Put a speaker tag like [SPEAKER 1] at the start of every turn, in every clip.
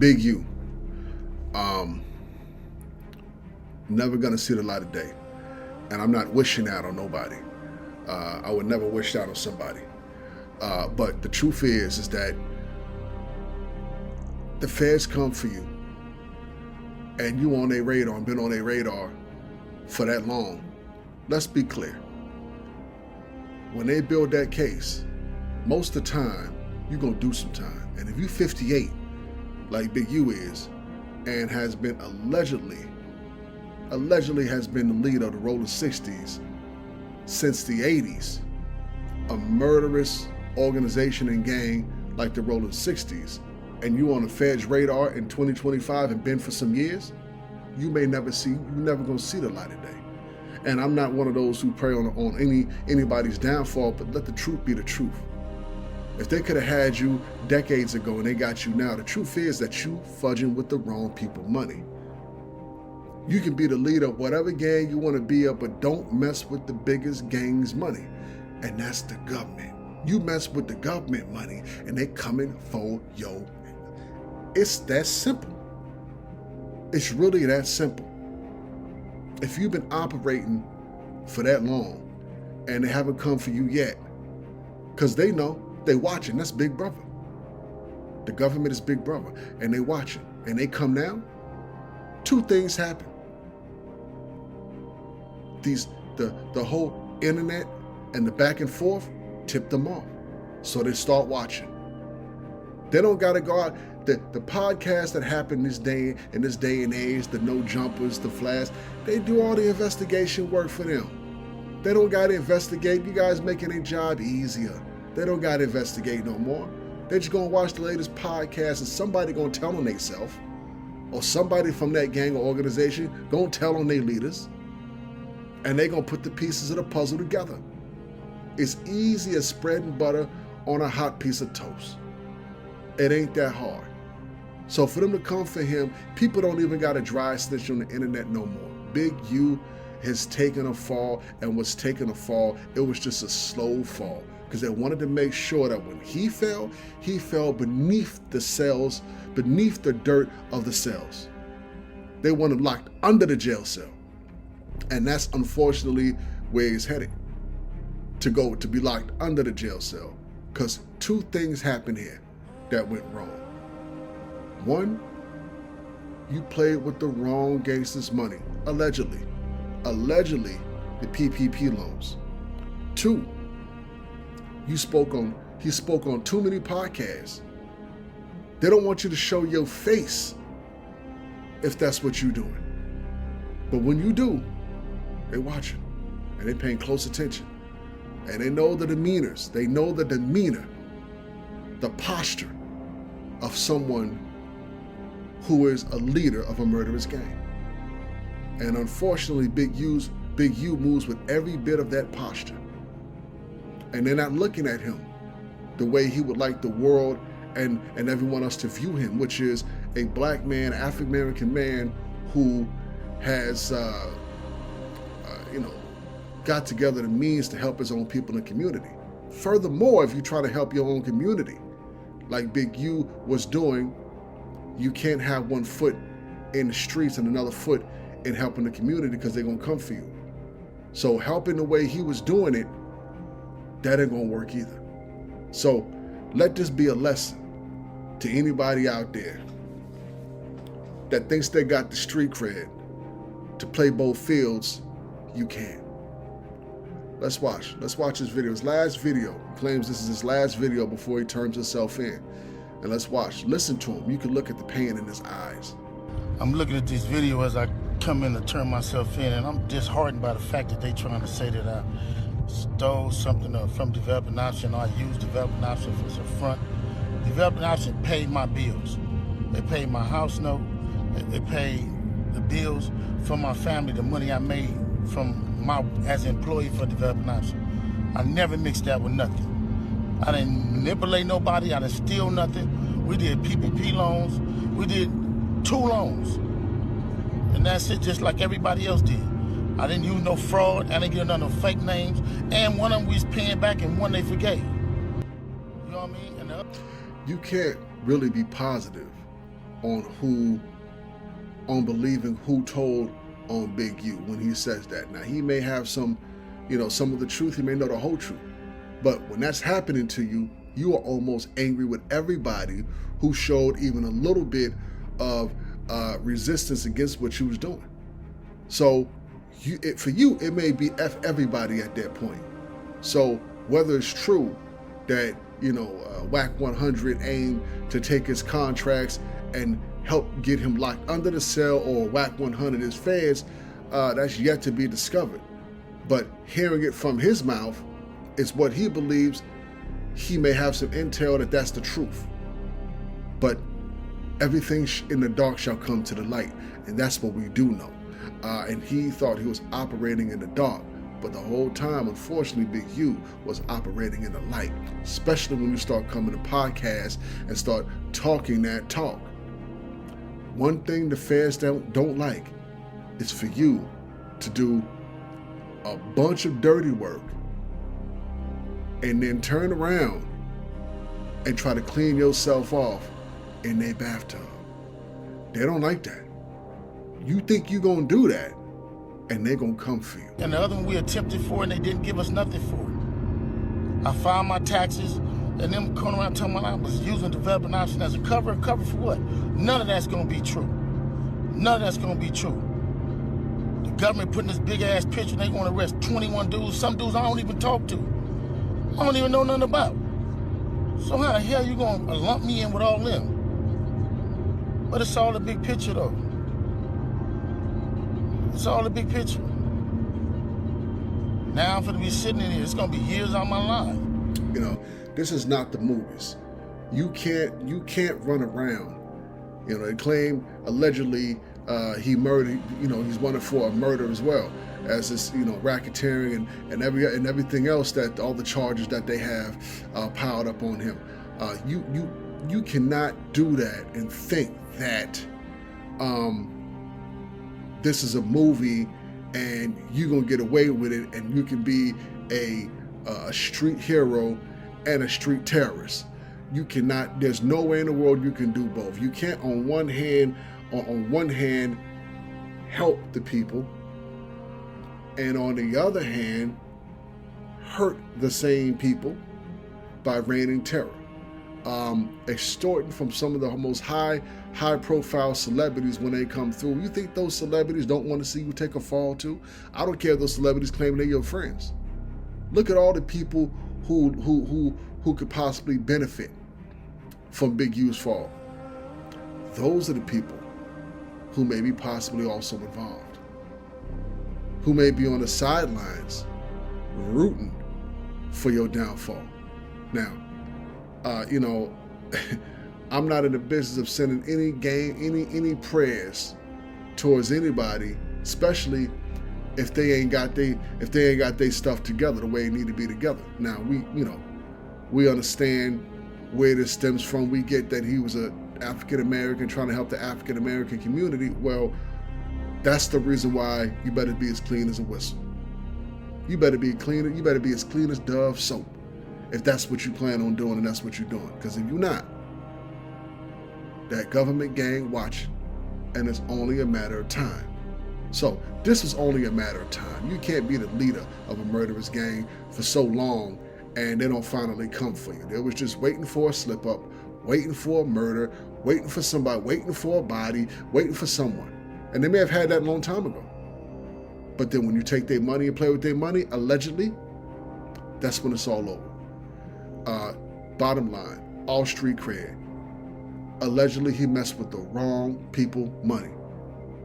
[SPEAKER 1] Big U. Never gonna see the light of day. And I'm not wishing that on nobody. I would never wish that on somebody. But the truth is that the feds come for you, and you on their radar and been on their radar for that long. Let's be clear. When they build that case, most of the time, you're gonna do some time. And if you 58, like Big U is, and has been allegedly has been the leader of the Rollin 60s since the 80s, a murderous organization and gang like the Rollin 60s, and you on the Fed's radar in 2025 and been for some years, you're never gonna see the light of day. And I'm not one of those who prey on anybody's downfall, but let the truth be the truth. If they could have had you decades ago and they got you now, the truth is that you fudging with the wrong people money. You can be the leader of whatever gang you want to be of, but don't mess with the biggest gang's money, and that's the government. You mess with the government money and they coming for your. It's that simple. It's really that simple. If you've been operating for that long and they haven't come for you yet, because they know, they watching, that's Big Brother. The government is Big Brother, and they watching, and they come now, two things happen. The whole internet and the back and forth tip them off. So they start watching. They don't gotta go out. The podcasts that happen in this day and age, the no jumpers, the flash, they do all the investigation work for them. They don't gotta investigate. You guys making their job easier. They don't gotta investigate no more. They're just gonna watch the latest podcast and somebody gonna tell on themselves, or somebody from that gang or organization gonna tell on their leaders, and they gonna put the pieces of the puzzle together. It's easy as spreading butter on a hot piece of toast. It ain't that hard. So for them to come for him, people don't even got a dry snitch on the internet no more. Big U has taken a fall, and was taking a fall. It was just a slow fall, because they wanted to make sure that when he fell beneath the cells, beneath the dirt of the cells. They want him locked under the jail cell. And that's unfortunately where he's headed, to be locked under the jail cell. Because two things happened here that went wrong. One, you played with the wrong gangsters' money, allegedly the PPP loans. Two, he spoke on too many podcasts. They don't want you to show your face if that's what you're doing. But when you do, they watching and they paying close attention. And they know the demeanors. They know the demeanor, the posture of someone who is a leader of a murderous gang. And unfortunately, Big U moves with every bit of that posture. And they're not looking at him the way he would like the world and everyone else to view him, which is a black man, African-American man who has, got together the means to help his own people in the community. Furthermore, if you try to help your own community, like Big U was doing, you can't have one foot in the streets and another foot in helping the community, because they're gonna come for you. So helping the way he was doing it, that ain't gonna work either. So let this be a lesson to anybody out there that thinks they got the street cred to play both fields. You can't. Let's watch this video. His last video. He claims this is his last video before he turns himself in. And let's watch. Listen to him. You can look at the pain in his eyes.
[SPEAKER 2] I'm looking at this video as I come in to turn myself in, and I'm disheartened by the fact that they trying to say that I stole something from Developing Option, or I used Developing Option as a front. Developing Option paid my bills. They paid my house note. They paid the bills for my family, the money I made as an employee for Developing Option. I never mixed that with nothing. I didn't manipulate nobody. I didn't steal nothing. We did PPP loans. We did 2 loans. And that's it, just like everybody else did. I didn't use no fraud. I didn't get none of no fake names. And one of them we was paying back and one they forgave. You know what I mean?
[SPEAKER 1] You can't really be positive on believing who told on Big U when he says that. Now, he may have some of the truth, he may know the whole truth. But when that's happening to you, you are almost angry with everybody who showed even a little bit of resistance against what you was doing. So for you, it may be F everybody at that point. So whether it's true that, WAC 100 aimed to take his contracts and help get him locked under the cell, or WAC 100 is feds, that's yet to be discovered. But hearing it from his mouth is what he believes. He may have some intel that that's the truth. But everything in the dark shall come to the light, and that's what we do know. And he thought he was operating in the dark, but the whole time, unfortunately, Big U was operating in the light, especially when you start coming to podcasts and start talking that talk. One thing the feds don't like is for you to do a bunch of dirty work and then turn around and try to clean yourself off in their bathtub. They don't like that. You think you gonna do that, and they gonna come for you.
[SPEAKER 2] And the other one we attempted for, and they didn't give us nothing for it. I filed my taxes, and them coming around telling me I was using development option as a cover. Cover for what? None of that's gonna be true. None of that's gonna be true. The government putting this big ass picture, and they gonna arrest 21 dudes, some dudes I don't even talk to. I don't even know nothing about. So how the hell you gonna lump me in with all them? But it's all the big picture though. It's all the big picture. Now I'm gonna be sitting in here, it's gonna be years out of my life.
[SPEAKER 1] This is not the movies. You can't run around. They claim allegedly he murdered, he's wanted for a murder as well as this, racketeering and everything else, that all the charges that they have piled up on him. You cannot do that and think that this is a movie and you're gonna get away with it and you can be a street hero and a street terrorist. You cannot. There's no way in the world you can do both. You can't on one hand help the people, and on the other hand hurt the same people by reigning terror, extorting from some of the most high profile celebrities when they come through. You think those celebrities don't want to see you take a fall too? I don't care if those celebrities claim they're your friends. Look at all the people who could possibly benefit from Big U's fall. Those are the people who may be possibly also involved, who may be on the sidelines rooting for your downfall. Now, I'm not in the business of sending any prayers towards anybody, especially if they ain't got their stuff together the way it need to be together. Now we understand where this stems from. We get that he was an African American trying to help the African American community. Well, that's the reason why you better be as clean as a whistle. You better be clean. You better be as clean as Dove soap, if that's what you plan on doing and that's what you're doing. Because if you're not, that government gang watching, and it's only a matter of time. So this is only a matter of time. You can't be the leader of a murderous gang for so long and they don't finally come for you. They was just waiting for a slip up, waiting for a murder, waiting for somebody, waiting for a body, waiting for someone. And they may have had that a long time ago. But then when you take their money and play with their money, allegedly, that's when it's all over. Bottom line, all street cred. Allegedly, he messed with the wrong people money.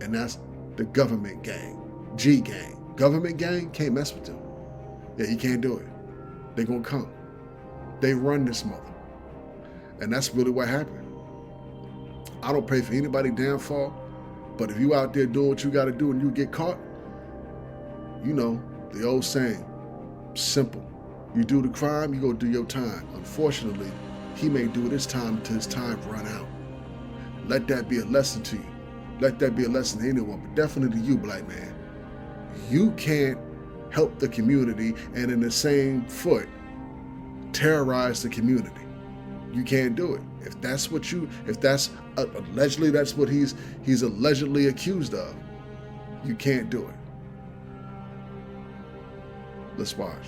[SPEAKER 1] And that's the government gang, G gang. Government gang can't mess with them. Yeah, you can't do it. They gonna come. They run this mother. And that's really what happened. I don't pray for anybody downfall, but if you out there doing what you gotta do and you get caught, the old saying, simple. You do the crime, you go do your time. Unfortunately, he may do this time until his time run out. Let that be a lesson to you. Let that be a lesson to anyone, but definitely to you, black man. You can't help the community and in the same foot terrorize the community. You can't do it. If that's allegedly that's what he's allegedly accused of, you can't do it. Let's watch.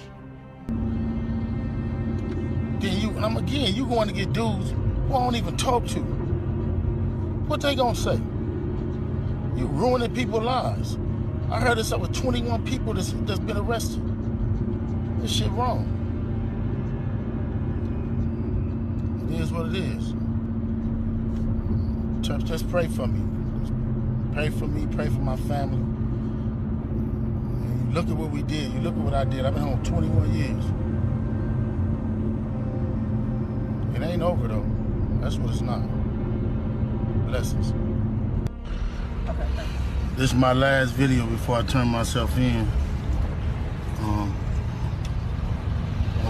[SPEAKER 2] Then you going to get dudes who I don't even talk to. What they gonna say? You ruining people's lives. I heard this up with 21 people that's been arrested. This shit wrong. It is what it is. Church, just pray for me. Just pray for me, pray for my family. And you look at what we did. You look at what I did. I've been home 21 years. It ain't over though. That's what it's not. Blessings.
[SPEAKER 3] Okay, thanks.
[SPEAKER 2] This is my last video before I turn myself in. I'm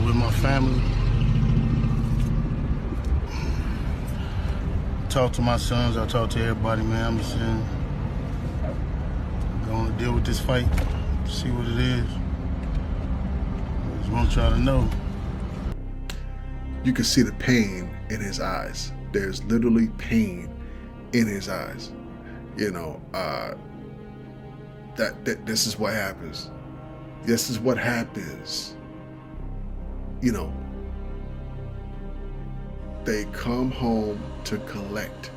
[SPEAKER 2] with my family. Talk to my sons, I talk to everybody, man. I'm just saying, going to deal with this fight, see what it is. I just want y'all to know.
[SPEAKER 1] You can see the pain in his eyes. There's literally pain in his eyes. You know, that this is what happens. This is what happens. You know, they come home to collect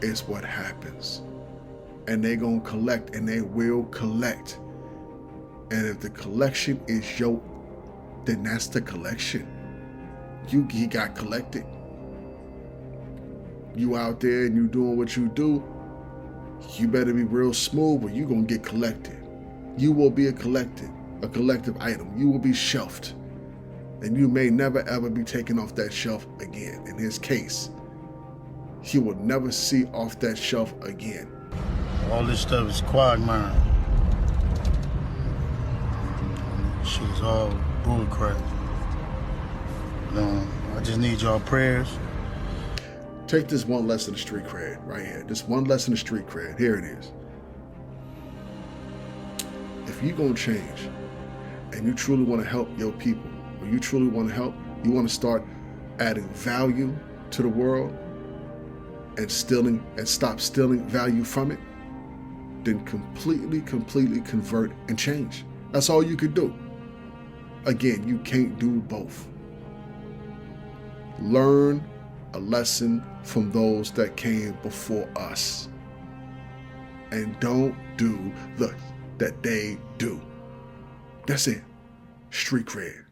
[SPEAKER 1] is what happens. And they gonna collect, and they will collect. And if the collection is yoked, then that's the collection. He got collected. You out there and you doing what you do, you better be real smooth or you gonna get collected. You will be a collective item. You will be shelved. And you may never ever be taken off that shelf again. In his case, he will never see off that shelf again.
[SPEAKER 2] All this stuff is quagmire. Shit is all bull crap. I just need y'all prayers.
[SPEAKER 1] Take this one lesson of street cred right here. This one lesson of street cred. Here it is. If you're gonna change and you truly want to help your people, or you truly want to help, you want to start adding value to the world and stop stealing value from it, then completely convert and change. That's all you could do. Again, you can't do both. Learn a lesson from those that came before us and don't do that they do. That's it. Street cred.